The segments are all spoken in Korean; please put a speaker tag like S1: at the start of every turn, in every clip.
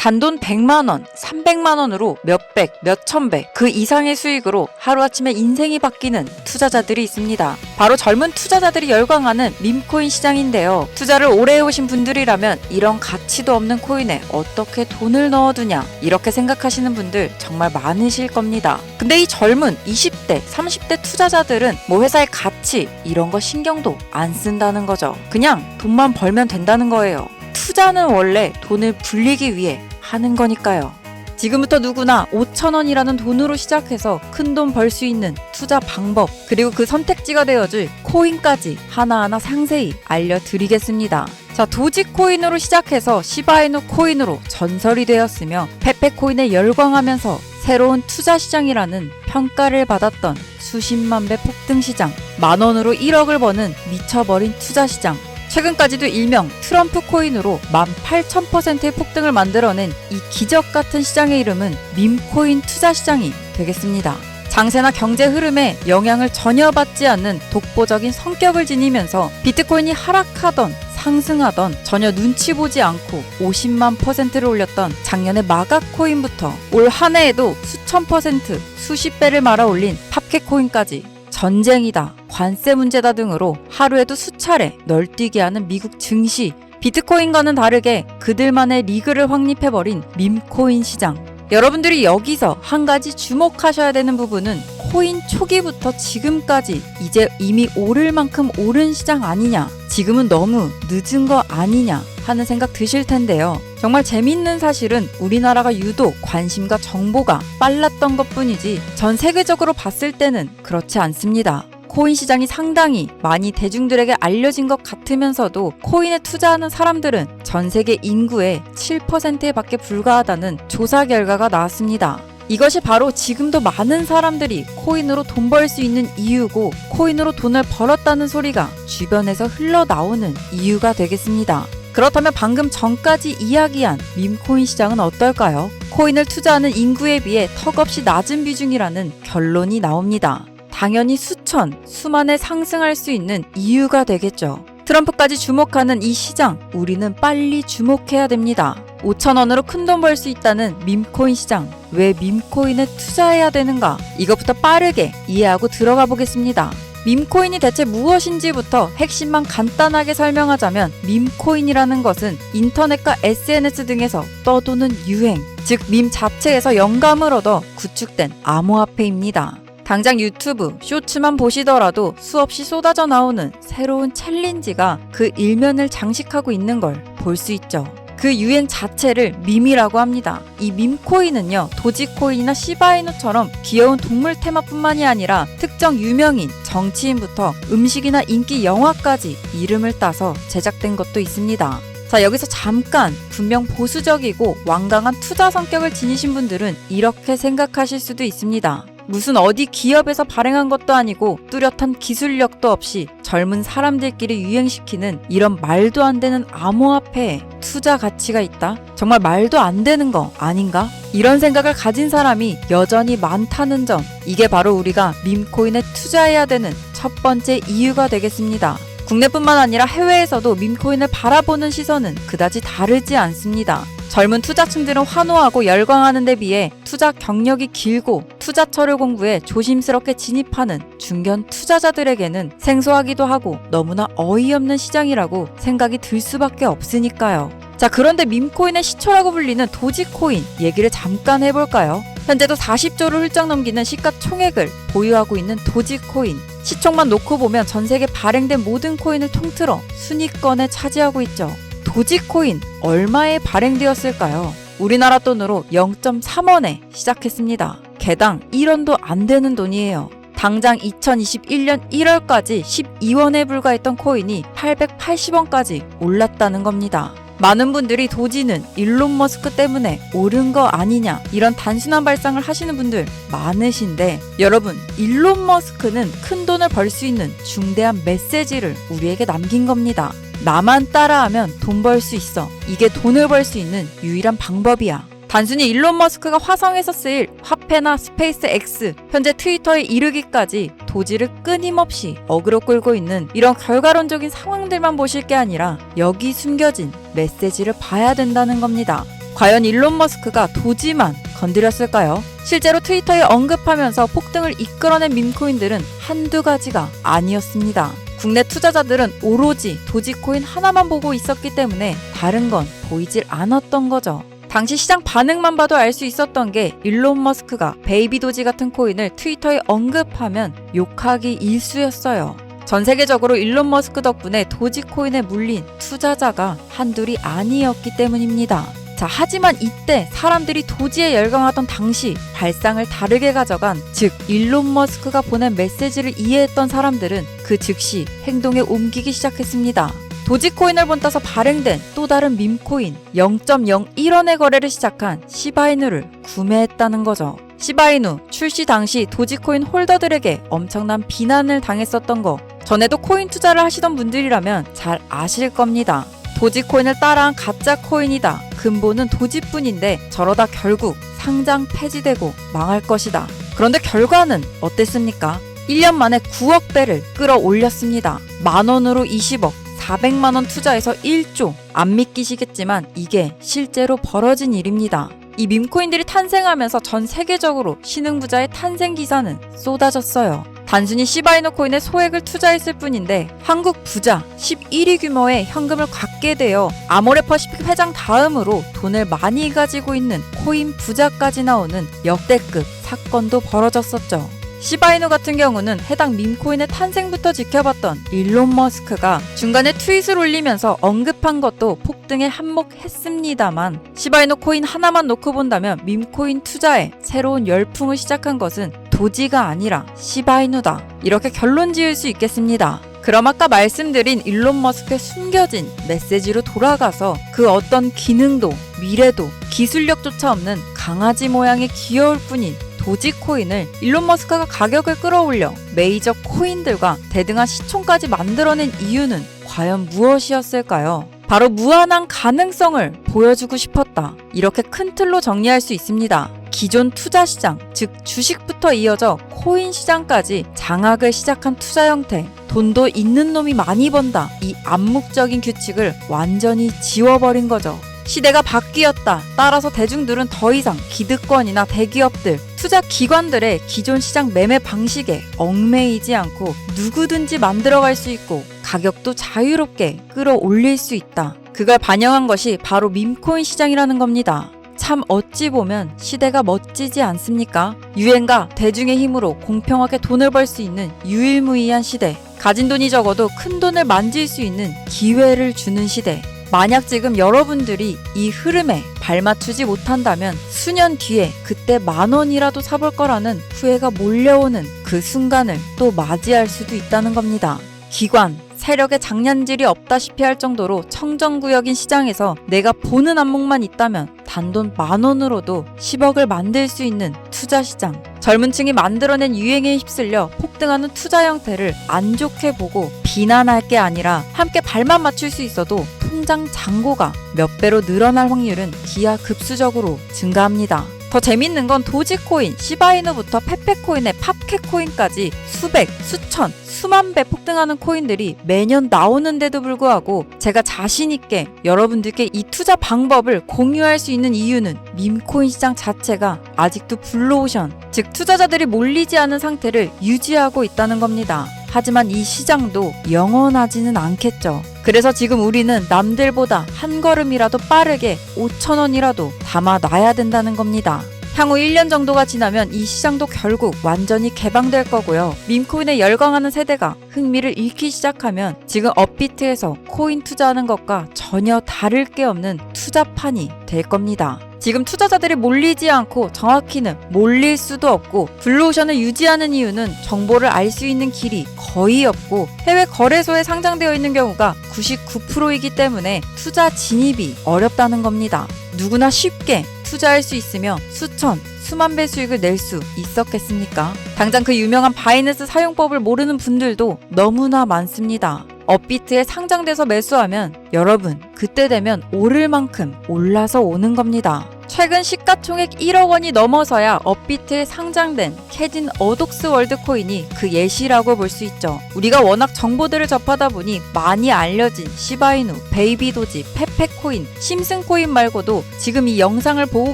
S1: 단돈 100만원, 300만원으로 몇백, 몇천배 그 이상의 수익으로 하루아침에 인생이 바뀌는 투자자들이 있습니다. 바로 젊은 투자자들이 열광하는 밈코인 시장인데요. 투자를 오래 해오신 분들이라면 이런 가치도 없는 코인에 어떻게 돈을 넣어두냐 이렇게 생각하시는 분들 정말 많으실 겁니다. 근데 이 젊은 20대, 30대 투자자들은 뭐 회사의 가치 이런 거 신경도 안 쓴다는 거죠. 그냥 돈만 벌면 된다는 거예요. 투자는 원래 돈을 불리기 위해 하는 거니까요. 지금부터 누구나 5,000원이라는 돈으로 시작해서 큰 돈 벌 수 있는 투자 방법 그리고 그 선택지가 되어줄 코인까지 하나하나 상세히 알려드리겠습니다. 자, 도지코인으로 시작해서 시바이누 코인으로 전설이 되었으며 페페코인에 열광하면서 새로운 투자 시장이라는 평가를 받았던 수십만 배 폭등 시장, 만원으로 1억을 버는 미쳐버린 투자 시장, 최근까지도 일명 트럼프 코인으로 18,000%의 폭등을 만들어낸 이 기적 같은 시장의 이름은 밈코인 투자 시장이 되겠습니다. 장세나 경제 흐름에 영향을 전혀 받지 않는 독보적인 성격을 지니면서 비트코인이 하락하던 상승하던 전혀 눈치 보지 않고 50만 %를 올렸던 작년의 마가코인부터 올 한 해에도 수천 %, 수십 배를 말아 올린 팝켓코인까지 전쟁이다, 관세 문제다 등으로 하루에도 수차례 널뛰게 하는 미국 증시, 비트코인과는 다르게 그들만의 리그를 확립해버린 밈코인 시장. 여러분들이 여기서 한 가지 주목하셔야 되는 부분은 코인 초기부터 지금까지 이제 이미 오를 만큼 오른 시장 아니냐, 지금은 너무 늦은 거 아니냐 하는 생각 드실 텐데요. 정말 재밌는 사실은 우리나라가 유독 관심과 정보가 빨랐던 것뿐이지 전 세계적으로 봤을 때는 그렇지 않습니다. 코인 시장이 상당히 많이 대중들에게 알려진 것 같으면서도 코인에 투자하는 사람들은 전 세계 인구의 7%에 밖에 불과하다는 조사 결과가 나왔습니다. 이것이 바로 지금도 많은 사람들이 코인으로 돈 벌 수 있는 이유고 코인으로 돈을 벌었다는 소리가 주변에서 흘러나오는 이유가 되겠습니다. 그렇다면 방금 전까지 이야기한 밈코인 시장은 어떨까요? 코인을 투자하는 인구에 비해 턱없이 낮은 비중이라는 결론이 나옵니다. 당연히 수천, 수만에 상승할 수 있는 이유가 되겠죠. 트럼프까지 주목하는 이 시장, 우리는 빨리 주목해야 됩니다. 5,000원으로 큰 돈 벌 수 있다는 밈코인 시장, 왜 밈코인에 투자해야 되는가? 이것부터 빠르게 이해하고 들어가 보겠습니다. 밈코인이 대체 무엇인지부터 핵심만 간단하게 설명하자면 밈코인이라는 것은 인터넷과 SNS 등에서 떠도는 유행, 즉 밈 자체에서 영감을 얻어 구축된 암호화폐입니다. 당장 유튜브, 쇼츠만 보시더라도 수없이 쏟아져 나오는 새로운 챌린지가 그 일면을 장식하고 있는 걸 볼 수 있죠. 그 유행 자체를 밈이라고 합니다. 이 밈코인은요, 도지코인이나 시바이누처럼 귀여운 동물 테마뿐만이 아니라 특정 유명인, 정치인부터 음식이나 인기 영화까지 이름을 따서 제작된 것도 있습니다. 자, 여기서 잠깐 분명 보수적이고 완강한 투자 성격을 지니신 분들은 이렇게 생각하실 수도 있습니다. 무슨 어디 기업에서 발행한 것도 아니고 뚜렷한 기술력도 없이 젊은 사람들끼리 유행시키는 이런 말도 안 되는 암호화폐에 투자 가치가 있다? 정말 말도 안 되는 거 아닌가? 이런 생각을 가진 사람이 여전히 많다는 점, 이게 바로 우리가 밈코인에 투자해야 되는 첫 번째 이유가 되겠습니다. 국내뿐만 아니라 해외에서도 밈코인을 바라보는 시선은 그다지 다르지 않습니다. 젊은 투자층들은 환호하고 열광하는 데 비해 투자 경력이 길고 투자처를 공부해 조심스럽게 진입하는 중견 투자자들에게는 생소하기도 하고 너무나 어이없는 시장이라고 생각이 들 수밖에 없으니까요. 자, 그런데 밈코인의 시초라고 불리는 도지코인 얘기를 잠깐 해볼까요? 현재도 40조를 훌쩍 넘기는 시가총액을 보유하고 있는 도지코인. 시총만 놓고 보면 전 세계 발행된 모든 코인을 통틀어 순위권에 차지하고 있죠. 도지코인 얼마에 발행되었을까요? 우리나라 돈으로 0.3원에 시작했습니다. 개당 1원도 안 되는 돈이에요. 당장 2021년 1월까지 12원에 불과했던 코인이 880원까지 올랐다는 겁니다. 많은 분들이 도지는 일론 머스크 때문에 오른 거 아니냐 이런 단순한 발상을 하시는 분들 많으신데, 여러분, 일론 머스크는 큰 돈을 벌 수 있는 중대한 메시지를 우리에게 남긴 겁니다. 나만 따라하면 돈 벌 수 있어. 이게 돈을 벌 수 있는 유일한 방법이야. 단순히 일론 머스크가 화성에서 쓰일 화폐나 스페이스 X, 현재 트위터에 이르기까지 도지를 끊임없이 어그로 끌고 있는 이런 결과론적인 상황들만 보실 게 아니라 여기 숨겨진 메시지를 봐야 된다는 겁니다. 과연 일론 머스크가 도지만 건드렸을까요? 실제로 트위터에 언급하면서 폭등을 이끌어낸 밈코인들은 한두 가지가 아니었습니다. 국내 투자자들은 오로지 도지코인 하나만 보고 있었기 때문에 다른 건 보이질 않았던 거죠. 당시 시장 반응만 봐도 알 수 있었던 게 일론 머스크가 베이비 도지 같은 코인을 트위터에 언급하면 욕하기 일쑤였어요. 전 세계적으로 일론 머스크 덕분에 도지코인에 물린 투자자가 한둘이 아니었기 때문입니다. 자, 하지만 이때 사람들이 도지에 열광하던 당시 발상을 다르게 가져간, 즉 일론 머스크가 보낸 메시지를 이해했던 사람들은 그 즉시 행동에 옮기기 시작했습니다. 도지코인을 본따서 발행된 또 다른 밈코인 0.01원의 거래를 시작한 시바이누를 구매했다는 거죠. 시바이누 출시 당시 도지코인 홀더들에게 엄청난 비난을 당했었던 거 전에도 코인 투자를 하시던 분들이라면 잘 아실 겁니다. 도지코인을 따라한 가짜 코인이다. 근본은 도지뿐인데 저러다 결국 상장 폐지되고 망할 것이다. 그런데 결과는 어땠습니까? 1년 만에 9억 배를 끌어올렸습니다. 만원으로 20억, 400만원 투자해서 1조. 안 믿기시겠지만 이게 실제로 벌어진 일입니다. 이 밈코인들이 탄생하면서 전 세계적으로 신흥부자의 탄생 기사는 쏟아졌어요. 단순히 시바이누 코인에 소액을 투자했을 뿐인데 한국 부자 11위 규모의 현금을 갖게 되어 아모레퍼시픽 회장 다음으로 돈을 많이 가지고 있는 코인 부자까지 나오는 역대급 사건도 벌어졌었죠. 시바이누 같은 경우는 해당 밈코인의 탄생부터 지켜봤던 일론 머스크가 중간에 트윗을 올리면서 언급한 것도 폭등에 한몫했습니다만, 시바이누 코인 하나만 놓고 본다면 밈코인 투자에 새로운 열풍을 시작한 것은 도지가 아니라 시바이누다. 이렇게 결론 지을 수 있겠습니다. 그럼 아까 말씀드린 일론 머스크의 숨겨진 메시지로 돌아가서 그 어떤 기능도 미래도 기술력조차 없는 강아지 모양의 귀여울 뿐인 도지코인을 일론 머스크가 가격을 끌어올려 메이저 코인들과 대등한 시총까지 만들어낸 이유는 과연 무엇이었을까요? 바로 무한한 가능성을 보여주고 싶었다. 이렇게 큰 틀로 정리할 수 있습니다. 기존 투자 시장, 즉 주식부터 이어져 코인 시장까지 장악을 시작한 투자 형태, 돈도 있는 놈이 많이 번다. 이 암묵적인 규칙을 완전히 지워버린 거죠. 시대가 바뀌었다. 따라서 대중들은 더 이상 기득권이나 대기업들, 투자 기관들의 기존 시장 매매 방식에 얽매이지 않고 누구든지 만들어갈 수 있고 가격도 자유롭게 끌어올릴 수 있다. 그걸 반영한 것이 바로 밈코인 시장이라는 겁니다. 참 어찌 보면 시대가 멋지지 않습니까? 유행과 대중의 힘으로 공평하게 돈을 벌 수 있는 유일무이한 시대. 가진 돈이 적어도 큰 돈을 만질 수 있는 기회를 주는 시대. 만약 지금 여러분들이 이 흐름에 발맞추지 못한다면 수년 뒤에 그때 10,000원이라도 사볼 거라는 후회가 몰려오는 그 순간을 또 맞이할 수도 있다는 겁니다. 기관, 세력의 장난질이 없다시피 할 정도로 청정구역인 시장에서 내가 보는 안목만 있다면 단돈 10,000원으로도 10억을 만들 수 있는 투자 시장. 젊은 층이 만들어낸 유행에 휩쓸려 폭등하는 투자 형태를 안 좋게 보고 비난할 게 아니라 함께 발만 맞출 수 있어도 통장 잔고가 몇 배로 늘어날 확률은 기하급수적으로 증가합니다. 더 재밌는 건 도지코인, 시바이누부터 페페코인의 팝캣코인까지 수백, 수천, 수만 배 폭등하는 코인들이 매년 나오는데도 불구하고 제가 자신있게 여러분들께 이 투자 방법을 공유할 수 있는 이유는 밈코인 시장 자체가 아직도 블루오션, 즉 투자자들이 몰리지 않은 상태를 유지하고 있다는 겁니다. 하지만 이 시장도 영원하지는 않겠죠. 그래서 지금 우리는 남들보다 한 걸음이라도 빠르게 5,000원이라도 담아놔야 된다는 겁니다. 향후 1년 정도가 지나면 이 시장도 결국 완전히 개방될 거고요. 밈코인에 열광하는 세대가 흥미를 잃기 시작하면 지금 업비트에서 코인 투자하는 것과 전혀 다를 게 없는 투자판이 될 겁니다. 지금 투자자들이 몰리지 않고 정확히는 몰릴 수도 없고 블루오션을 유지하는 이유는 정보를 알 수 있는 길이 거의 없고 해외 거래소에 상장되어 있는 경우가 99%이기 때문에 투자 진입이 어렵다는 겁니다. 누구나 쉽게 투자할 수 있으며 수천, 수만 배 수익을 낼 수 있었겠습니까? 당장 그 유명한 바이낸스 사용법을 모르는 분들도 너무나 많습니다. 업비트에 상장돼서 매수하면 여러분 그때 되면 오를 만큼 올라서 오는 겁니다. 최근 시가총액 1억 원이 넘어서야 업비트에 상장된 캐딘 어독스 월드코인이 그 예시라고 볼 수 있죠. 우리가 워낙 정보들을 접하다 보니 많이 알려진 시바이누, 베이비 도지, 페페코인, 심슨코인 말고도 지금 이 영상을 보고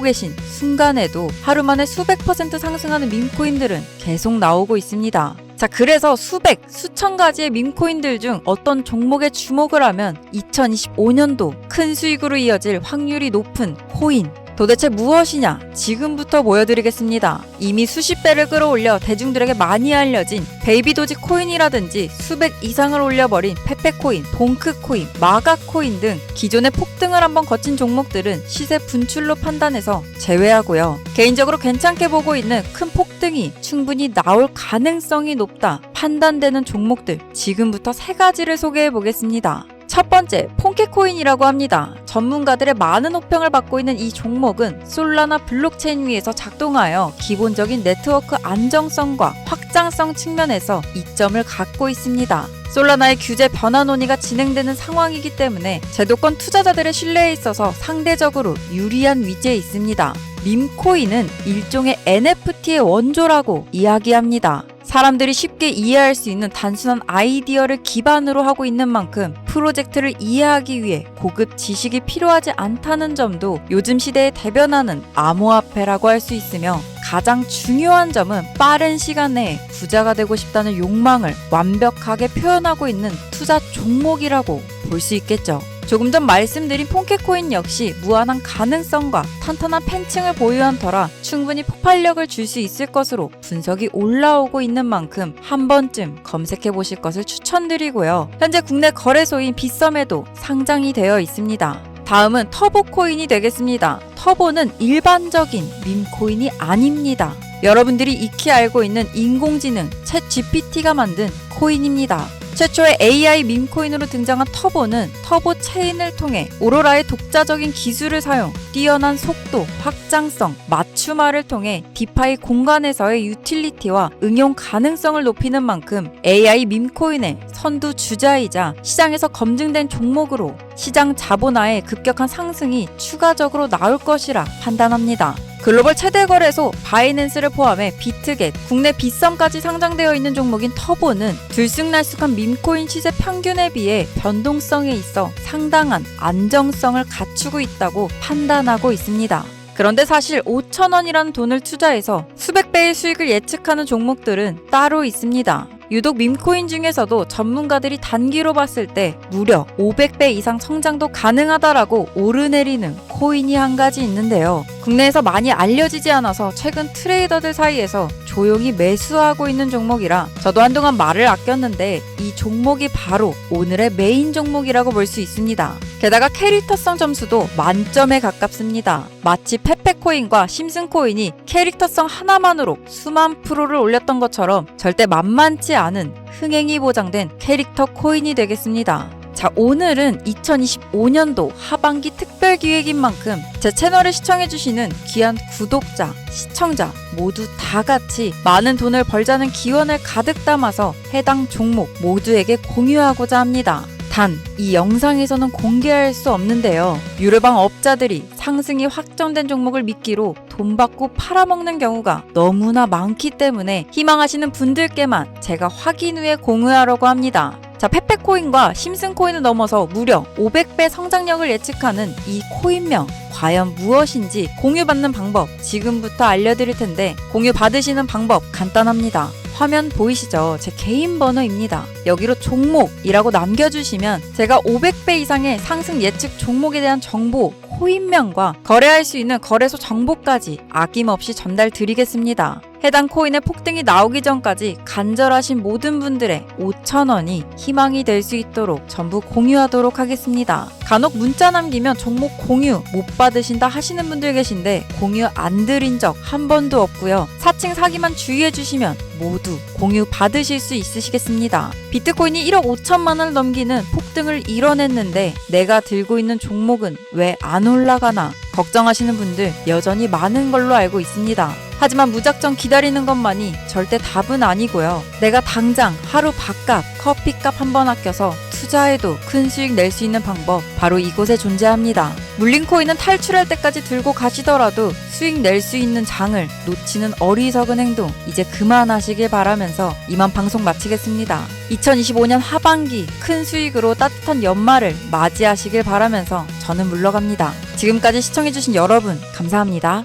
S1: 계신 순간에도 하루 만에 수백 % 상승하는 밈코인들은 계속 나오고 있습니다. 자, 그래서 수천 가지의 밈코인들 중 어떤 종목에 주목을 하면 2025년도 큰 수익으로 이어질 확률이 높은 코인, 도대체 무엇이냐? 지금부터 보여드리겠습니다. 이미 수십 배를 끌어올려 대중들에게 많이 알려진 베이비도지 코인이라든지 수백 이상을 올려버린 페페코인, 봉크코인, 마가코인 등 기존의 폭등을 한번 거친 종목들은 시세 분출로 판단해서 제외하고요. 개인적으로 괜찮게 보고 있는 큰 폭등이 충분히 나올 가능성이 높다 판단되는 종목들, 지금부터 3가지를 소개해 보겠습니다. 첫 번째, 폰케코인이라고 합니다. 전문가들의 많은 호평을 받고 있는 이 종목은 솔라나 블록체인 위에서 작동하여 기본적인 네트워크 안정성과 확장성 측면에서 이점을 갖고 있습니다. 솔라나의 규제 변화 논의가 진행되는 상황이기 때문에 제도권 투자자들의 신뢰에 있어서 상대적으로 유리한 위치에 있습니다. 밈코인은 일종의 NFT의 원조라고 이야기합니다. 사람들이 쉽게 이해할 수 있는 단순한 아이디어를 기반으로 하고 있는 만큼 프로젝트를 이해하기 위해 고급 지식이 필요하지 않다는 점도 요즘 시대에 대변하는 암호화폐라고 할 수 있으며, 가장 중요한 점은 빠른 시간 내에 부자가 되고 싶다는 욕망을 완벽하게 표현하고 있는 투자 종목이라고 볼 수 있겠죠. 조금 전 말씀드린 폰케코인 역시 무한한 가능성과 탄탄한 팬층을 보유한 터라 충분히 폭발력을 줄 수 있을 것으로 분석이 올라오고 있는 만큼 한 번쯤 검색해 보실 것을 추천드리고요. 현재 국내 거래소인 빗썸에도 상장이 되어 있습니다. 다음은 터보코인이 되겠습니다. 터보는 일반적인 밈코인이 아닙니다. 여러분들이 익히 알고 있는 인공지능 챗 GPT가 만든 코인입니다. 최초의 AI 밈코인으로 등장한 터보는 터보 체인을 통해 오로라의 독자적인 기술을 사용, 뛰어난 속도, 확장성, 맞춤화를 통해 디파이 공간에서의 유틸리티와 응용 가능성을 높이는 만큼 AI 밈코인의 선두 주자이자 시장에서 검증된 종목으로 시장 자본화의 급격한 상승이 추가적으로 나올 것이라 판단합니다. 글로벌 최대 거래소 바이낸스를 포함해 비트겟, 국내 빗썸까지 상장되어 있는 종목인 터보는 들쑥날쑥한 밈코인 시세 평균에 비해 변동성에 있어 상당한 안정성을 갖추고 있다고 판단하고 있습니다. 그런데 사실 5,000원이라는 돈을 투자해서 수백 배의 수익을 예측하는 종목들은 따로 있습니다. 유독 밈코인 중에서도 전문가들이 단기로 봤을 때 무려 500배 이상 성장도 가능하다라고 오르내리는 코인이 한 가지 있는데요. 국내에서 많이 알려지지 않아서 최근 트레이더들 사이에서 조용히 매수하고 있는 종목이라 저도 한동안 말을 아꼈는데 이 종목이 바로 오늘의 메인 종목이라고 볼 수 있습니다. 게다가 캐릭터성 점수도 만점에 가깝습니다. 마치 페페코인과 심슨코인이 캐릭터성 하나만으로 수만 프로를 올렸던 것처럼 절대 만만치 않은 흥행이 보장된 캐릭터 코인이 되겠습니다. 자, 오늘은 2025년도 하반기 특별 기획인 만큼 제 채널을 시청해주시는 귀한 구독자, 시청자 모두 다 같이 많은 돈을 벌자는 기원을 가득 담아서 해당 종목 모두에게 공유하고자 합니다. 단, 이 영상에서는 공개할 수 없는데요. 유료방 업자들이 상승이 확정된 종목을 미끼로 돈 받고 팔아먹는 경우가 너무나 많기 때문에 희망하시는 분들께만 제가 확인 후에 공유하려고 합니다. 자, 페페코인과 심슨코인을 넘어서 무려 500배 성장력을 예측하는 이 코인명 과연 무엇인지 공유받는 방법 지금부터 알려드릴 텐데, 공유 받으시는 방법 간단합니다. 화면 보이시죠? 제 개인 번호입니다. 여기로 종목이라고 남겨주시면 제가 500배 이상의 상승 예측 종목에 대한 정보, 코인명과 거래할 수 있는 거래소 정보까지 아낌없이 전달 드리겠습니다. 해당 코인의 폭등이 나오기 전까지 간절하신 모든 분들의 5,000원이 희망이 될 수 있도록 전부 공유하도록 하겠습니다. 간혹 문자 남기면 종목 공유 못 받으신다 하시는 분들 계신데 공유 안 드린 적 한 번도 없고요. 사칭 사기만 주의해 주시면 모두 공유 받으실 수 있으시겠습니다. 비트코인이 1억 5천만 원을 넘기는 폭등을 이뤄냈는데 내가 들고 있는 종목은 왜 안 올라가나 걱정하시는 분들 여전히 많은 걸로 알고 있습니다. 하지만 무작정 기다리는 것만이 절대 답은 아니고요. 내가 당장 하루 밥값, 커피값 한번 아껴서 투자해도 큰 수익 낼 수 있는 방법 바로 이곳에 존재합니다. 물린코인은 탈출할 때까지 들고 가시더라도 수익 낼 수 있는 장을 놓치는 어리석은 행동 이제 그만하시길 바라면서 이만 방송 마치겠습니다. 2025년 하반기 큰 수익으로 따뜻한 연말을 맞이하시길 바라면서 저는 물러갑니다. 지금까지 시청해주신 여러분 감사합니다.